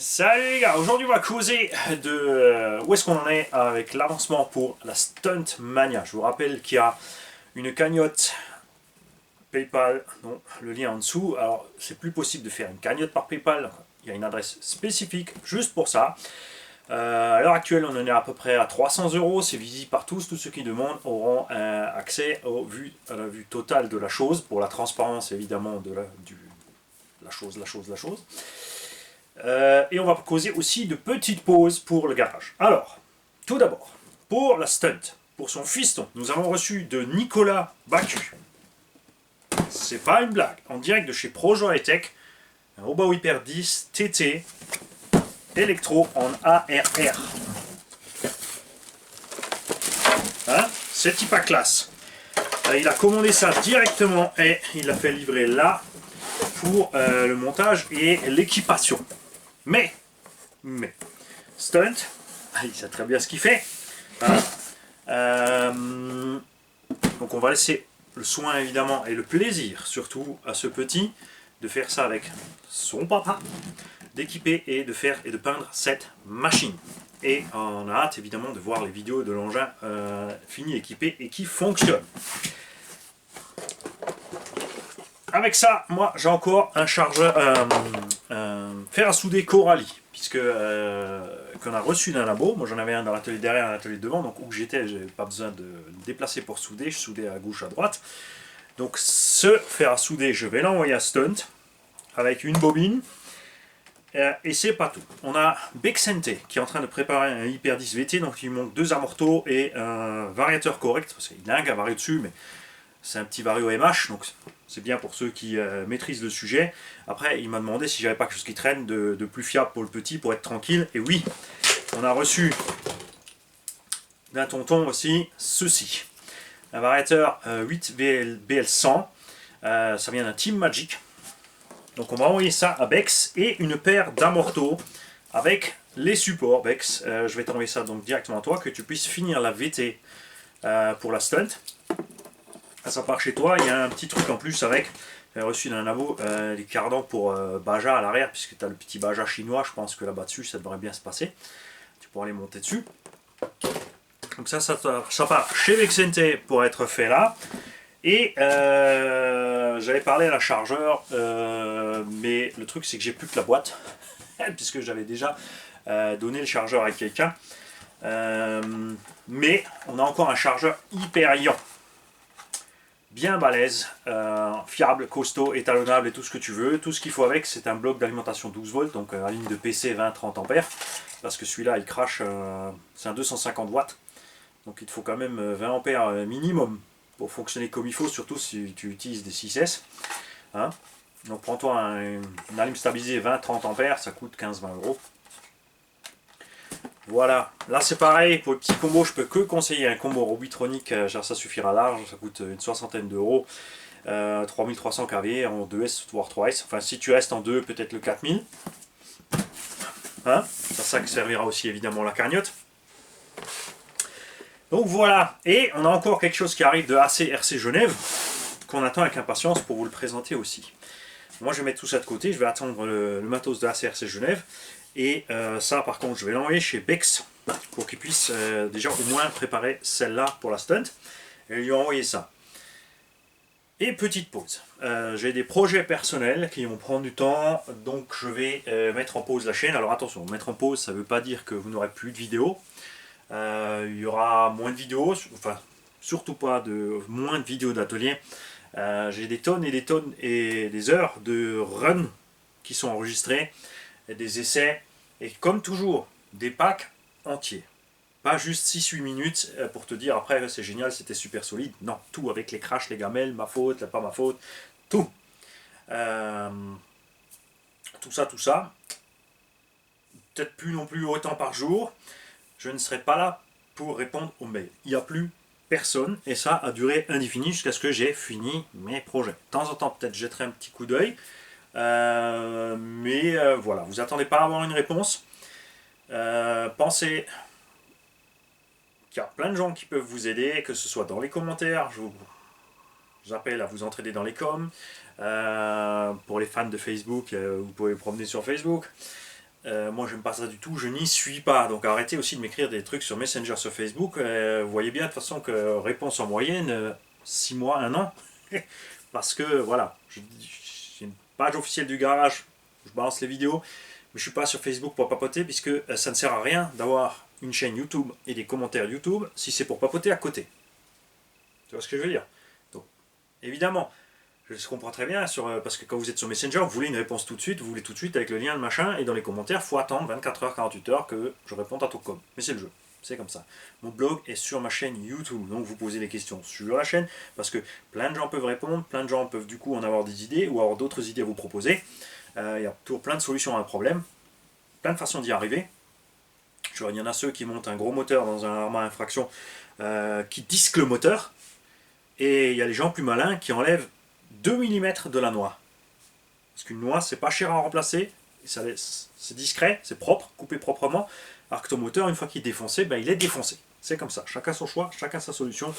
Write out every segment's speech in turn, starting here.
Salut les gars, aujourd'hui on va causer de où est-ce qu'on en est avec l'avancement pour la Stunt Mania. Je vous rappelle qu'il y a une cagnotte PayPal, non, le lien en dessous. Alors c'est plus possible de faire une cagnotte par PayPal, il y a une adresse spécifique juste pour ça. À l'heure actuelle on en est à peu près à 300 euros, c'est visible par tous ceux qui demandent auront accès à la vue totale de la chose, pour la transparence évidemment de la chose. Et on va causer aussi de petites pauses pour le garage. Alors, tout d'abord, pour la stunt, pour son fiston, nous avons reçu de Nicolas Bacu. C'est pas une blague, en direct de chez Projo High-Tech, un Robot Hyper 10 TT électro en ARR. Hein, c'est type à classe. Il a commandé ça directement et il l'a fait livrer là pour le montage et l'équipation. Mais, Stunt, il sait très bien ce qu'il fait. Hein. Donc on va laisser le soin évidemment et le plaisir surtout à ce petit de faire ça avec son papa, d'équiper et de faire et de peindre cette machine. Et on a hâte évidemment de voir les vidéos de l'engin fini, équipé et qui fonctionne. Avec ça, moi j'ai encore un chargeur, fer à souder Coralie, puisque qu'on a reçu d'un labo. Moi j'en avais un dans l'atelier derrière, un atelier devant, donc où j'étais, j'avais pas besoin de me déplacer pour souder, je soudais à gauche, à droite. Donc ce fer à souder, je vais l'envoyer à Stunt avec une bobine. Et c'est pas tout. On a Bexente qui est en train de préparer un Hyper 10 VT, donc il manque 2 amortos et un variateur correct, parce qu'il a un vario dessus, mais c'est un petit vario MH, donc c'est bien pour ceux qui maîtrisent le sujet. Après, il m'a demandé si j'avais pas quelque chose qui traîne de plus fiable pour le petit, pour être tranquille. Et oui, on a reçu d'un tonton aussi ceci. Un variateur 8 BL100. Ça vient d'un Team Magic. Donc on va envoyer ça à Bex et une paire d'amortos avec les supports Bex. Je vais t'envoyer ça donc directement à toi, que tu puisses finir la VT pour la stunt. Ça part chez toi, il y a un petit truc en plus avec, j'ai reçu d'un labo les cardans pour Baja à l'arrière, puisque tu as le petit Baja chinois, je pense que là-bas dessus ça devrait bien se passer. Tu pourras les monter dessus. Donc ça part chez Vexente pour être fait là. Et j'avais parlé à la chargeur, mais le truc c'est que j'ai plus que la boîte, puisque j'avais déjà donné le chargeur à quelqu'un. Mais on a encore un chargeur hyper Ion. Bien balèze, fiable, costaud, étalonnable et tout ce que tu veux. Tout ce qu'il faut avec, c'est un bloc d'alimentation 12 volts, donc la ligne de PC 20-30 ampères, parce que celui-là il crache, c'est un 250 watts, donc il te faut quand même 20 ampères minimum pour fonctionner comme il faut, surtout si tu utilises des 6S. Hein, donc prends-toi une allume stabilisée 20-30 ampères, ça coûte 15-20 euros. Voilà, là c'est pareil, pour le petit combo, je peux que conseiller un combo Robitronic, ça suffira large, ça coûte une soixantaine d'euros, 3300 kV en 2S voire 3S, enfin si tu restes en 2, peut-être le 4000. Hein, ça servira aussi évidemment la cagnotte. Donc voilà, et on a encore quelque chose qui arrive de ACRC Genève, qu'on attend avec impatience pour vous le présenter aussi. Moi je vais mettre tout ça de côté, je vais attendre le matos de ACRC Genève. Et ça par contre je vais l'envoyer chez Bex pour qu'il puisse déjà au moins préparer celle-là pour la stunt et lui envoyer ça. Et petite pause, j'ai des projets personnels qui vont prendre du temps, donc je vais mettre en pause la chaîne. Alors attention, mettre en pause ça ne veut pas dire que vous n'aurez plus de vidéos, il y aura moins de vidéos, enfin surtout pas moins de vidéos d'atelier. J'ai des tonnes et des tonnes et des heures de run qui sont enregistrées, et des essais, et comme toujours, des packs entiers. Pas juste 6-8 minutes pour te dire après c'est génial, c'était super solide. Non, tout avec les crashs, les gamelles, ma faute, pas ma faute, tout. Tout ça. Peut-être plus non plus autant par jour. Je ne serai pas là pour répondre aux mails. Il n'y a plus personne et ça a duré indéfini jusqu'à ce que j'ai fini mes projets. De temps en temps, peut-être je jetterai un petit coup d'œil. Mais voilà, vous attendez pas à avoir une réponse. Pensez qu'il y a plein de gens qui peuvent vous aider, que ce soit dans les commentaires, je vous appelle à vous entraider dans les coms. Pour les fans de Facebook, vous pouvez vous promener sur Facebook. moi j'aime pas ça du tout, je n'y suis pas. Donc arrêtez aussi de m'écrire des trucs sur Messenger, sur Facebook. Vous voyez bien de toute façon que réponse en moyenne, 6 mois, 1 an. Parce que voilà, j'ai une page officielle du garage, je balance les vidéos, mais je suis pas sur Facebook pour papoter, puisque ça ne sert à rien d'avoir une chaîne YouTube et des commentaires YouTube si c'est pour papoter à côté. Tu vois ce que je veux dire? Donc, évidemment, je comprends très bien, parce que quand vous êtes sur Messenger, vous voulez une réponse tout de suite, vous voulez tout de suite avec le lien, le machin, et dans les commentaires, il faut attendre 24 heures, 48 heures que je réponde à tout com. Mais c'est le jeu, c'est comme ça. Mon blog est sur ma chaîne YouTube, donc vous posez des questions sur la chaîne, parce que plein de gens peuvent répondre, plein de gens peuvent du coup en avoir des idées, ou avoir d'autres idées à vous proposer. Il y a toujours plein de solutions à un problème, plein de façons d'y arriver. Il y en a ceux qui montent un gros moteur dans un arme à infraction, qui disquent le moteur, et il y a les gens plus malins qui enlèvent 2 mm de la noix. Parce qu'une noix, c'est pas cher à remplacer, c'est discret, c'est propre, coupé proprement, alors que ton moteur, une fois qu'il est défoncé, ben, il est défoncé. C'est comme ça, chacun son choix, chacun sa solution.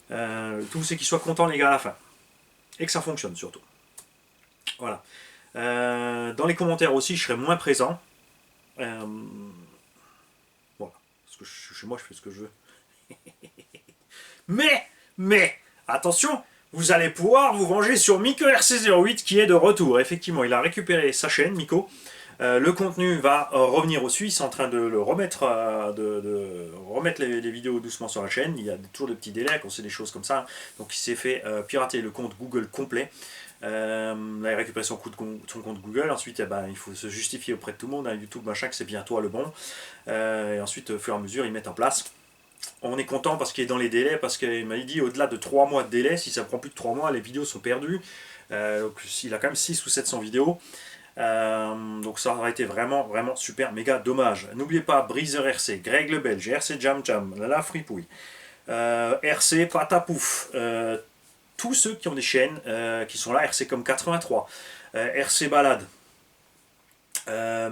Tout c'est qu'ils soient contents les gars à la fin. Et que ça fonctionne surtout. Voilà. Dans les commentaires aussi, je serai moins présent. Voilà. Parce que chez moi, je fais ce que je veux. Mais, attention, vous allez pouvoir vous venger sur Miko RC08 qui est de retour. Effectivement, il a récupéré sa chaîne, Miko. Le contenu va revenir aux Suisses, en train de le remettre, de remettre les vidéos doucement sur la chaîne. Il y a toujours des petits délais quand c'est des choses comme ça. Donc il s'est fait pirater le compte Google complet. Là, il a récupéré son compte Google. Ensuite, eh ben, il faut se justifier auprès de tout le monde. Hein, YouTube, machin, que c'est bien toi le bon. Et ensuite, au fur et à mesure, ils mettent en place. On est content parce qu'il est dans les délais, parce qu'il m'a dit au-delà de 3 mois de délai, si ça prend plus de 3 mois, les vidéos sont perdues. Donc il a quand même 600 ou 700 vidéos. Donc ça aurait été vraiment, vraiment super, méga dommage. N'oubliez pas Breezer RC, Greg le Belge, RC Jam Jam, La Fripouille, RC Patapouf, tous ceux qui ont des chaînes qui sont là, RC comme 83, RC Balade, qu'est-ce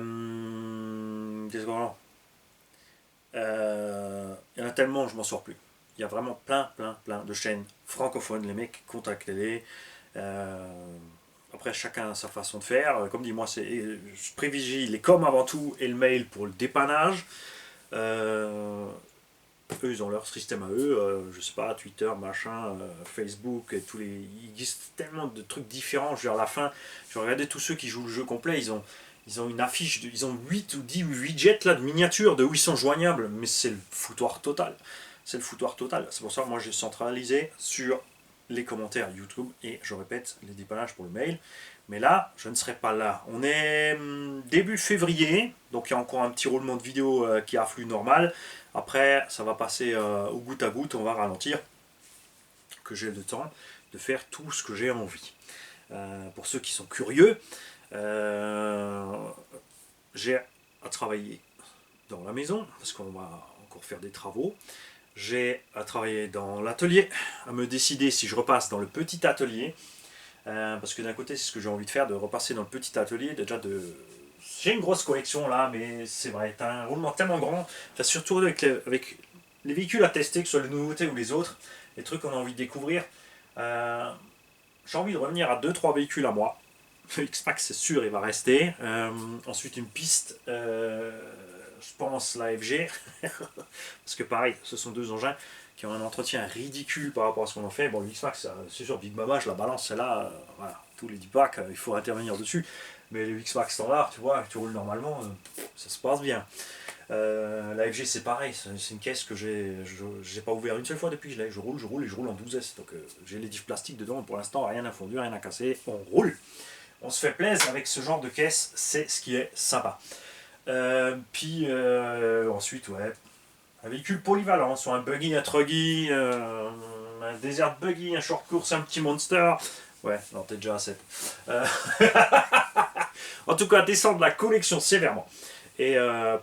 qu'on a? Il y en a tellement, je m'en sors plus. Il y a vraiment plein de chaînes francophones, les mecs, contactez-les. Après, chacun a sa façon de faire. Comme dit, moi, je privilégie les coms avant tout et le mail pour le dépannage. Eux, ils ont leur système à eux. Je sais pas, Twitter, machin, Facebook, et tous les. Il existe tellement de trucs différents. Je veux dire, à la fin, je regardais tous ceux qui jouent le jeu complet, ils ont une affiche, ils ont 8 ou 10 widgets là, de miniatures de où ils sont joignables, mais c'est le foutoir total. C'est le foutoir total. C'est pour ça que moi j'ai centralisé sur les commentaires YouTube et je répète les dépannages pour le mail. Mais là, je ne serai pas là. On est début février, donc il y a encore un petit roulement de vidéo qui afflue normal. Après, ça va passer au goutte à goutte, on va ralentir, que j'ai le temps de faire tout ce que j'ai envie. Pour ceux qui sont curieux, j'ai à travailler dans la maison, parce qu'on va encore faire des travaux. J'ai à travailler dans l'atelier, à me décider si je repasse dans le petit atelier, parce que d'un côté c'est ce que j'ai envie de faire, de repasser dans le petit atelier, j'ai une grosse collection là, mais c'est vrai, t'as un roulement tellement grand, enfin, surtout avec les véhicules à tester, que ce soit les nouveautés ou les autres, les trucs qu'on a envie de découvrir. J'ai envie de revenir à 2-3 véhicules à moi. Le X-Max c'est sûr il va rester. Ensuite une piste, je pense la FG, parce que pareil, ce sont deux engins qui ont un entretien ridicule par rapport à ce qu'on en fait. Bon, le X-Max, c'est sûr, Big Mama, je la balance, c'est là, voilà, tous les 10 packs, il faut intervenir dessus. Mais le X-Max standard, tu vois, tu roules normalement, ça se passe bien. La FG c'est pareil, c'est une caisse que j'ai pas ouvert une seule fois depuis que je l'ai. Je roule et je roule en 12S. Donc j'ai les diffs plastiques dedans, pour l'instant rien à fondu, rien à casser, on roule. On se fait plaisir avec ce genre de caisse, c'est ce qui est sympa. Puis ensuite, ouais, un véhicule polyvalent, soit un buggy, un truggy, un desert buggy, un short course, un petit monster. Ouais, non, t'es déjà à 7. En tout cas, descendre la collection sévèrement. Et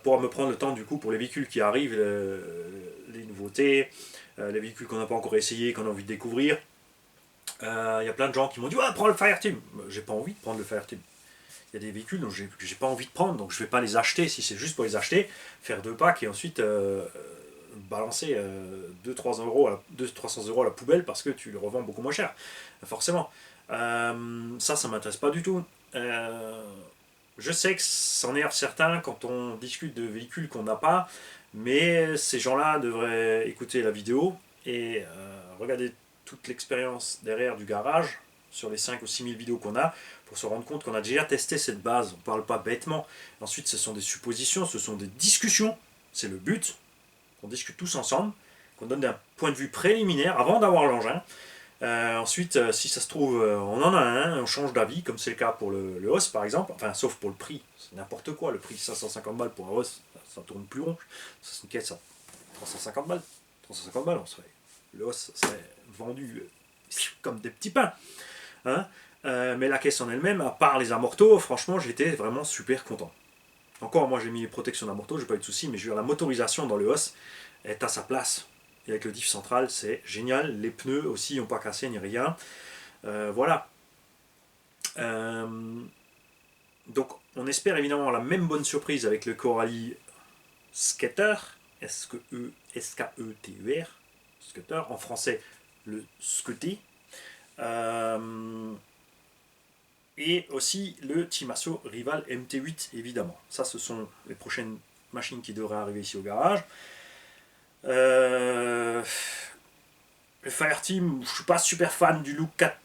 pour me prendre le temps, du coup, pour les véhicules qui arrivent, les nouveautés, les véhicules qu'on n'a pas encore essayé, qu'on a envie de découvrir. Il y a plein de gens qui m'ont dit « Ouais, prends le Fireteam !» J'ai pas envie de prendre le Fireteam. Il y a des véhicules que j'ai pas envie de prendre, donc je vais pas les acheter si c'est juste pour les acheter, faire 2 packs et ensuite balancer 200-300 euros à la poubelle parce que tu le revends beaucoup moins cher. Forcément. Ça m'intéresse pas du tout. je sais que ça en énerve certains quand on discute de véhicules qu'on n'a pas, mais ces gens-là devraient écouter la vidéo et regarder toute l'expérience derrière du garage sur les 5 ou 6 000 vidéos qu'on a pour se rendre compte qu'on a déjà testé cette base. On ne parle pas bêtement. Ensuite, ce sont des suppositions, ce sont des discussions. C'est le but, qu'on discute tous ensemble, qu'on donne un point de vue préliminaire avant d'avoir l'engin. Ensuite, si ça se trouve, on en a un, on change d'avis, comme c'est le cas pour le Hoss par exemple, enfin, sauf pour le prix, c'est n'importe quoi, le prix 550 balles pour un Hoss, ça tourne plus rond, ça c'est une caisse à 350 balles, 350 balles, le Hoss serait vendu comme des petits pains. Hein, mais la caisse en elle-même, à part les amortos, franchement, j'étais vraiment super content. Encore, moi j'ai mis les protections d'amortos, j'ai pas eu de soucis, mais je veux dire, la motorisation dans le Hoss est à sa place. Et avec le diff central, c'est génial. Les pneus aussi n'ont pas cassé ni rien. Voilà. Donc, on espère évidemment la même bonne surprise avec le Coralie Skater, S-K-E-T-E-R, Skater, en français le Scotty. Et aussi le Timasso Rival MT8, évidemment. Ça, ce sont les prochaines machines qui devraient arriver ici au garage. Le Fireteam, je suis pas super fan du look 4,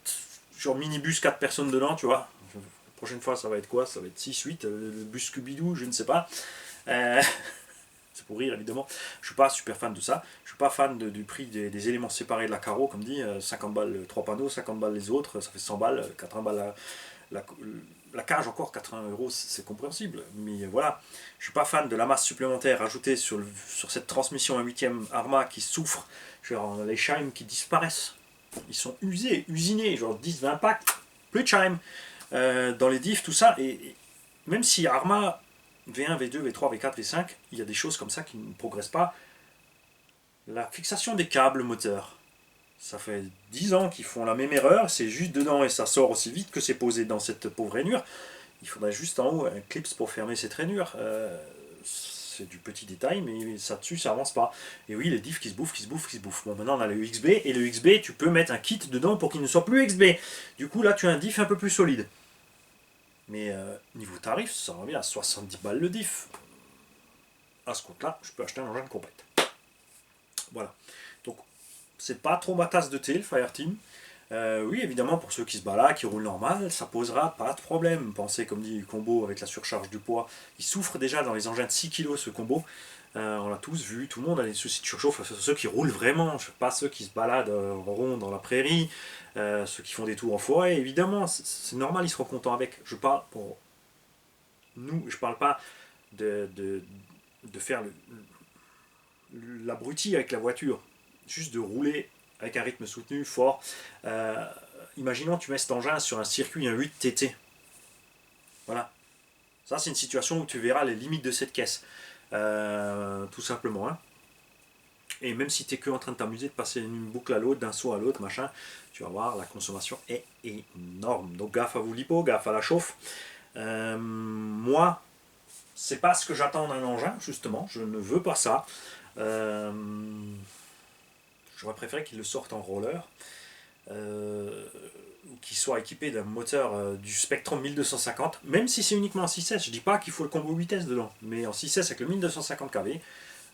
genre minibus 4 personnes dedans, tu vois. La prochaine fois, ça va être quoi? Ça va être 6, 8, le bus Scooby-Doo, je ne sais pas. C'est pour rire, évidemment. Je suis pas super fan de ça. Je suis pas fan du prix des éléments séparés de la carreau, comme dit. 50 balles 3 panneaux, 50 balles les autres, ça fait 100 balles, 80 balles la cage encore, 80 euros, c'est compréhensible. Mais voilà, je suis pas fan de la masse supplémentaire ajoutée sur cette transmission à 8ème Arma qui souffre. Genre les chimes qui disparaissent. Ils sont usés, usinés, genre 10-20 packs, plus de chimes. Dans les diffs, tout ça. Et même si Arma V1, V2, V3, V4, V5, il y a des choses comme ça qui ne progressent pas. La fixation des câbles moteurs. Ça fait 10 ans qu'ils font la même erreur, c'est juste dedans et ça sort aussi vite que c'est posé dans cette pauvre rainure. Il faudrait juste en haut un clips pour fermer cette rainure. C'est du petit détail, mais ça dessus ça avance pas. Et oui, les diffs qui se bouffent, qui se bouffent, qui se bouffent. Bon, maintenant on a le XB, et le XB, tu peux mettre un kit dedans pour qu'il ne soit plus XB. Du coup, là, tu as un diff un peu plus solide. Mais niveau tarif, ça revient à 70 balles le diff. À ce compte-là, je peux acheter un engin complète. Voilà. Donc, c'est pas trop ma tasse de thé, le Fireteam. Oui, évidemment, pour ceux qui se baladent, qui roulent normal, ça posera pas de problème. Pensez, comme dit, le combo avec la surcharge du poids. Il souffre déjà dans les engins de 6 kg, ce combo. On l'a tous vu, tout le monde a des soucis de surchauffe. Ceux qui roulent vraiment, pas ceux qui se baladent en rond dans la prairie, ceux qui font des tours en forêt. Évidemment, c'est normal, ils seront contents avec. Je parle pour nous, je parle pas de faire l'abruti avec la voiture. Juste de rouler avec un rythme soutenu, fort. Imaginons tu mets cet engin sur un circuit, un 8 TT. Voilà. Ça, c'est une situation où tu verras les limites de cette caisse. Tout simplement. Hein. Et même si tu es que en train de t'amuser de passer d'une boucle à l'autre, d'un saut à l'autre, machin, tu vas voir, la consommation est énorme. Donc gaffe à vous lipo, gaffe à la chauffe. Moi, c'est pas ce que j'attends d'un engin, justement. Je ne veux pas ça. J'aurais préféré qu'ils le sortent en roller, ou qu'il soit équipé d'un moteur du Spectrum 1250, même si c'est uniquement en 6S. Je dis pas qu'il faut le combo vitesse dedans, mais en 6S avec le 1250 kV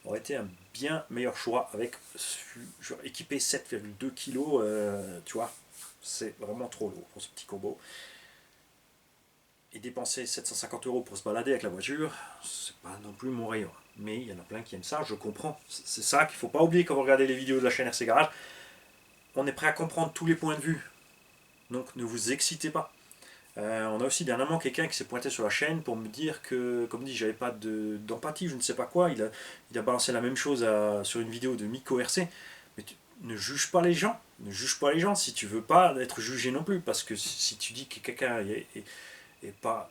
aurait été un bien meilleur choix avec équipé 7,2 kg, tu vois, c'est vraiment trop lourd pour ce petit combo. Et dépenser 750 € pour se balader avec la voiture, c'est pas non plus mon rayon. Mais il y en a plein qui aiment ça, je comprends. C'est ça qu'il ne faut pas oublier quand vous regardez les vidéos de la chaîne RC Garage. On est prêt à comprendre tous les points de vue. Donc ne vous excitez pas. On a aussi dernièrement quelqu'un qui s'est pointé sur la chaîne pour me dire que, comme dit, j'avais pas d'empathie, je ne sais pas quoi. Il a balancé la même chose sur une vidéo de Miko RC. Mais ne juge pas les gens. Ne juge pas les gens si tu veux pas être jugé non plus. Parce que si tu dis que quelqu'un et pas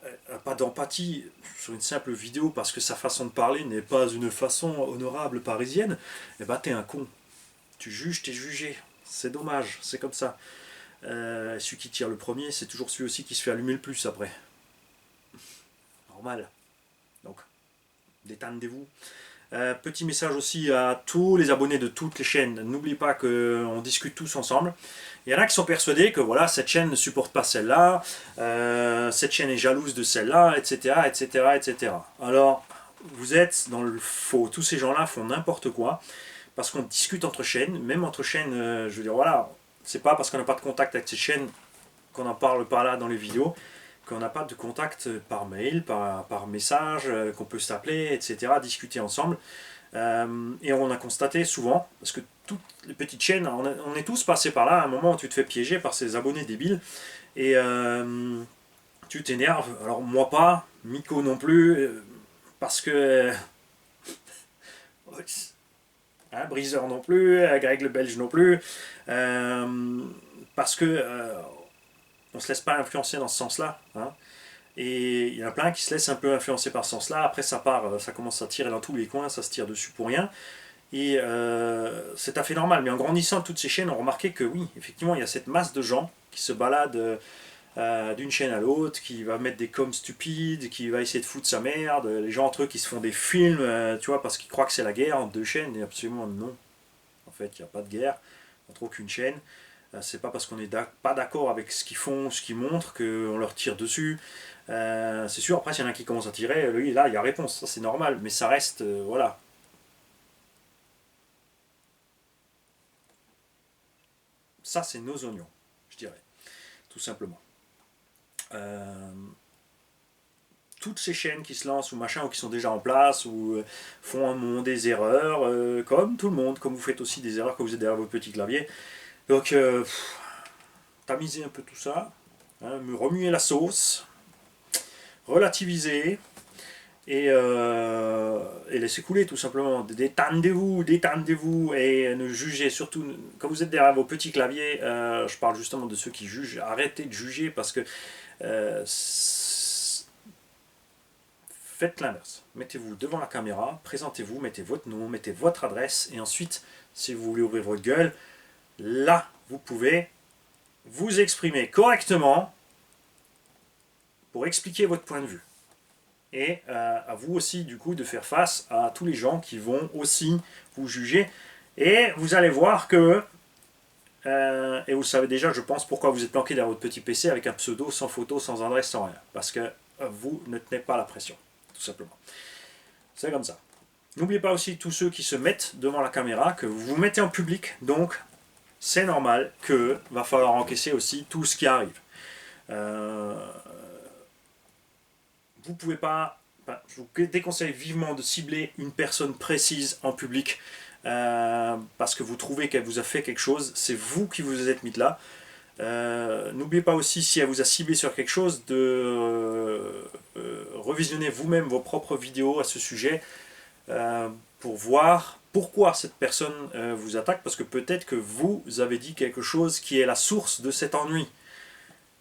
d'empathie sur une simple vidéo parce que sa façon de parler n'est pas une façon honorable parisienne, et bah t'es un con. Tu juges, t'es jugé. C'est dommage, c'est comme ça. Celui qui tire le premier, c'est toujours celui aussi qui se fait allumer le plus après. Normal. Donc, détendez-vous. Petit message aussi à tous les abonnés de toutes les chaînes. N'oubliez pas qu'on discute tous ensemble. Il y en a qui sont persuadés que voilà, cette chaîne ne supporte pas celle-là, cette chaîne est jalouse de celle-là, etc., etc., etc. Alors, vous êtes dans le faux. Tous ces gens-là font n'importe quoi parce qu'on discute entre chaînes, même entre chaînes, je veux dire, voilà, c'est pas parce qu'on n'a pas de contact avec ces chaînes qu'on en parle pas là dans les vidéos, qu'on n'a pas de contact par mail, par message, qu'on peut s'appeler, etc., discuter ensemble. Et on a constaté souvent, parce que toutes les petites chaînes, on est tous passés par là, à un moment où tu te fais piéger par ces abonnés débiles, et tu t'énerves. Alors moi pas, Miko non plus, parce que... Hein, Breezer non plus, Greg le Belge non plus, parce que on se laisse pas influencer dans ce sens-là. Hein. Et il y en a plein qui se laissent un peu influencer par ce sens-là. Après, ça part, ça commence à tirer dans tous les coins, ça se tire dessus pour rien. Et c'est tout à fait normal. Mais en grandissant, toutes ces chaînes ont remarqué que oui, effectivement, il y a cette masse de gens qui se baladent d'une chaîne à l'autre, qui va mettre des coms stupides, qui va essayer de foutre sa merde. Les gens entre eux qui se font des films, tu vois, parce qu'ils croient que c'est la guerre entre deux chaînes. Et absolument non. En fait, il n'y a pas de guerre entre aucune chaîne. C'est pas parce qu'on n'est pas d'accord avec ce qu'ils font, ce qu'ils montrent, qu'on leur tire dessus. C'est sûr, après, s'il y en a qui commencent à tirer, lui, là, il y a réponse. Ça, c'est normal. Mais ça reste, voilà. Ça, c'est nos oignons, je dirais. Tout simplement. Toutes ces chaînes qui se lancent ou machin, ou qui sont déjà en place, ou font un moment des erreurs, comme tout le monde, comme vous faites aussi des erreurs quand vous êtes derrière votre petit clavier. Donc, tamiser un peu tout ça, hein, me remuer la sauce, relativiser et laisser couler tout simplement. Détendez-vous et ne jugez surtout. Quand vous êtes derrière vos petits claviers, je parle justement de ceux qui jugent, arrêtez de juger parce que euh, faites l'inverse. Mettez-vous devant la caméra, présentez-vous, mettez votre nom, mettez votre adresse et ensuite, si vous voulez ouvrir votre gueule, là, vous pouvez vous exprimer correctement pour expliquer votre point de vue. Et à vous aussi, du coup, de faire face à tous les gens qui vont aussi vous juger. Et vous allez voir que, et vous savez déjà, je pense, pourquoi vous êtes planqué derrière votre petit PC avec un pseudo, sans photo, sans adresse, sans rien. Parce que vous ne tenez pas la pression, tout simplement. C'est comme ça. N'oubliez pas aussi tous ceux qui se mettent devant la caméra, que vous vous mettez en public, donc c'est normal que va falloir encaisser aussi tout ce qui arrive. Vous pouvez pas, je vous déconseille vivement de cibler une personne précise en public parce que vous trouvez qu'elle vous a fait quelque chose, c'est vous qui vous êtes mis là. N'oubliez pas aussi, si elle vous a ciblé sur quelque chose, de revisionner vous-même vos propres vidéos à ce sujet pour voir pourquoi cette personne vous attaque, parce que peut-être que vous avez dit quelque chose qui est la source de cet ennui.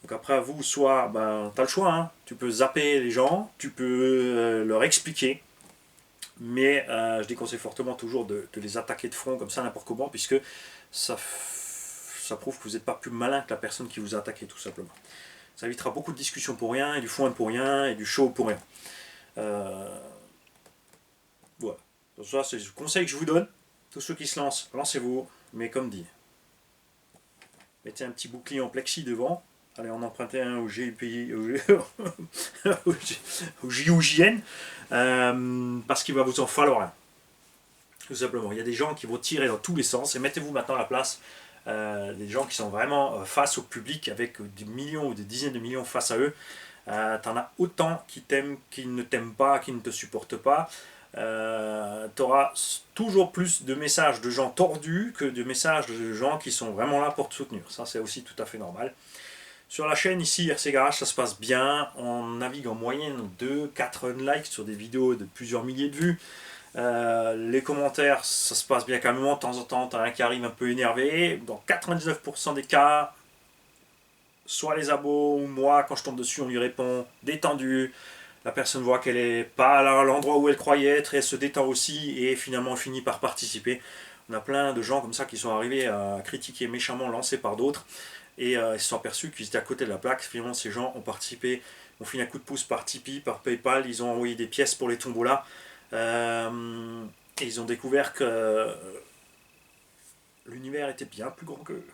Donc après à vous, soit tu as le choix, hein. Tu peux zapper les gens, tu peux leur expliquer, mais je déconseille fortement toujours de les attaquer de front comme ça n'importe comment, puisque ça prouve que vous n'êtes pas plus malin que la personne qui vous a attaqué tout simplement. Ça évitera beaucoup de discussions pour rien, et du foin pour rien, et du show pour rien. Voilà. Donc ça c'est le conseil que je vous donne. Tous ceux qui se lancent, lancez-vous, mais comme dit, mettez un petit bouclier en plexi devant. Allez, on empruntait un au GPI, au JOJN, parce qu'il va vous en falloir un. Tout simplement. Il y a des gens qui vont tirer dans tous les sens, et mettez-vous maintenant à la place des gens qui sont vraiment face au public, avec des millions ou des dizaines de millions face à eux. T'en as autant qui t'aiment, qui ne t'aiment pas, qui ne te supportent pas. T'auras toujours plus de messages de gens tordus que de messages de gens qui sont vraiment là pour te soutenir. Ça, c'est aussi tout à fait normal. Sur la chaîne ici, RC Garage, ça se passe bien. On navigue en moyenne 2-4 likes sur des vidéos de plusieurs milliers de vues. Les commentaires, ça se passe bien calmement. De temps en temps, t'as un qui arrive un peu énervé. Dans 99% des cas, soit les abos ou moi, quand je tombe dessus, on lui répond détendu. La personne voit qu'elle n'est pas à l'endroit où elle croyait être et elle se détend aussi et finalement elle finit par participer. On a plein de gens comme ça qui sont arrivés à critiquer méchamment, lancés par d'autres. Et ils se sont aperçus qu'ils étaient à côté de la plaque. Finalement, ces gens ont participé, ont fait un coup de pouce par Tipeee, par Paypal, ils ont envoyé des pièces pour les tombolas. Et ils ont découvert que l'univers était bien plus grand qu'eux.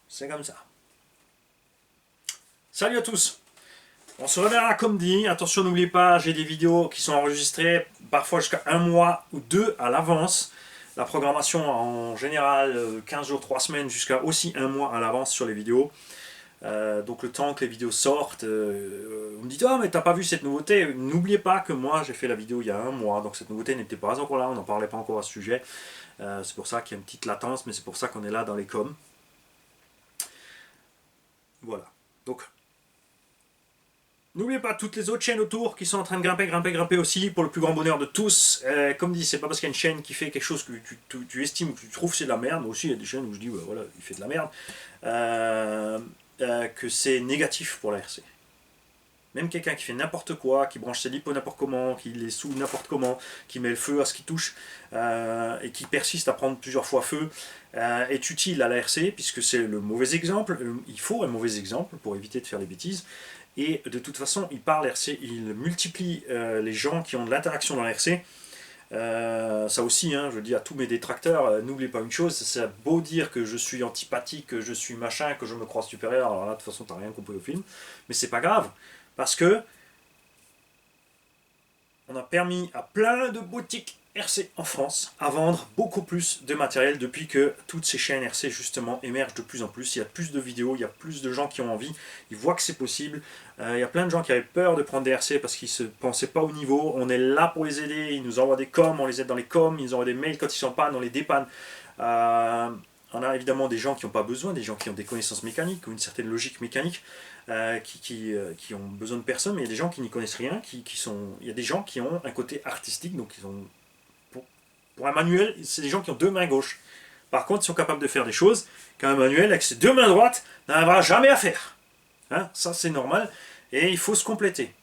C'est comme ça. Salut à tous. On se reverra comme dit. Attention, n'oubliez pas, j'ai des vidéos qui sont enregistrées parfois jusqu'à 1 mois ou 2 à l'avance. La programmation en général 15 jours, 3 semaines, jusqu'à aussi 1 mois à l'avance sur les vidéos. Donc le temps que les vidéos sortent, vous me dites oh mais t'as pas vu cette nouveauté. N'oubliez pas que moi j'ai fait la vidéo il y a 1 mois, donc cette nouveauté n'était pas encore là, on n'en parlait pas encore à ce sujet. C'est pour ça qu'il y a une petite latence, mais c'est pour ça qu'on est là dans les coms. Voilà. Donc n'oubliez pas toutes les autres chaînes autour qui sont en train de grimper aussi, pour le plus grand bonheur de tous. Comme dit, c'est pas parce qu'il y a une chaîne qui fait quelque chose que tu estimes ou que tu trouves c'est de la merde. Moi aussi, il y a des chaînes où je dis, bah, voilà, il fait de la merde. Que c'est négatif pour la RC. Même quelqu'un qui fait n'importe quoi, qui branche ses lipos n'importe comment, qui les soude n'importe comment, qui met le feu à ce qui touche, et qui persiste à prendre plusieurs fois feu, est utile à la RC, puisque c'est le mauvais exemple. Il faut un mauvais exemple pour éviter de faire les bêtises. Et de toute façon, il parle RC, il multiplie les gens qui ont de l'interaction dans la RC. Ça aussi, hein, je dis à tous mes détracteurs, n'oubliez pas une chose, c'est beau dire que je suis antipathique, que je suis machin, que je me crois supérieur, alors là, de toute façon, t'as rien compris au film, mais c'est pas grave, parce que on a permis à plein de boutiques RC en France à vendre beaucoup plus de matériel depuis que toutes ces chaînes RC justement émergent de plus en plus. Il y a plus de vidéos, il y a plus de gens qui ont envie, ils voient que c'est possible. Il y a plein de gens qui avaient peur de prendre des RC parce qu'ils ne se pensaient pas au niveau. On est là pour les aider, ils nous envoient des coms, on les aide dans les coms, ils nous envoient des mails quand ils sont en panne, on les dépanne. On a évidemment des gens qui n'ont pas besoin, des gens qui ont des connaissances mécaniques ou une certaine logique mécanique, qui ont besoin de personne, mais il y a des gens qui n'y connaissent rien, il y a des gens qui ont un côté artistique, donc ils ont, pour un manuel, c'est des gens qui ont 2 mains gauches. Par contre, ils sont capables de faire des choses qu'un manuel avec ses 2 mains droites n'arrivera jamais à faire. Hein, ça c'est normal, et il faut se compléter.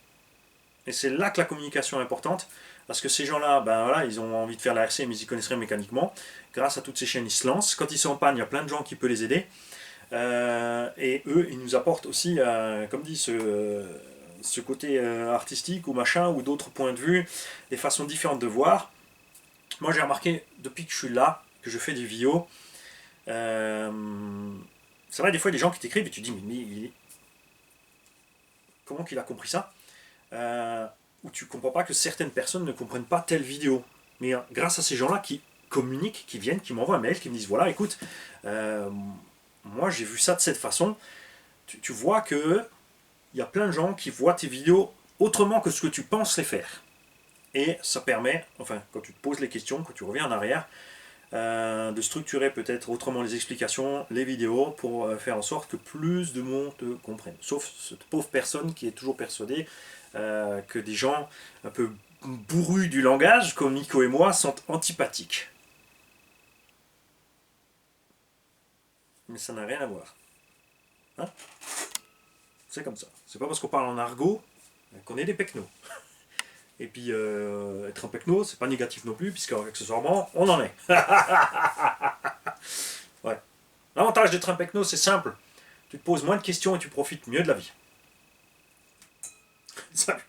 Et c'est là que la communication est importante, parce que ces gens-là, ben voilà, ils ont envie de faire la RC, mais ils y connaissent rien mécaniquement. Grâce à toutes ces chaînes, ils se lancent. Quand ils sont en panne, il y a plein de gens qui peuvent les aider. Et eux, ils nous apportent aussi, comme dit, ce côté artistique ou machin, ou d'autres points de vue, des façons différentes de voir. Moi, j'ai remarqué, depuis que je suis là, que je fais des vidéos, c'est vrai, des fois, il y a des gens qui t'écrivent et tu dis, mais comment qu'il a compris ça, ou tu comprends pas que certaines personnes ne comprennent pas telle vidéo. Mais grâce à ces gens-là qui communiquent, qui viennent, qui m'envoient un mail, qui me disent, voilà, écoute, moi j'ai vu ça de cette façon, tu vois que il y a plein de gens qui voient tes vidéos autrement que ce que tu penses les faire. Et ça permet, enfin, quand tu te poses les questions, quand tu reviens en arrière, de structurer peut-être autrement les explications, les vidéos, pour faire en sorte que plus de monde te comprenne. Sauf cette pauvre personne qui est toujours persuadée que des gens un peu bourrus du langage, comme Nico et moi, sont antipathiques. Mais ça n'a rien à voir. Hein, c'est comme ça. C'est pas parce qu'on parle en argot qu'on est des pecnos. Et puis, être un pecno, c'est pas négatif non plus, puisque accessoirement, on en est. Ouais. L'avantage d'être un pecno, c'est simple. Tu te poses moins de questions et tu profites mieux de la vie. Salut.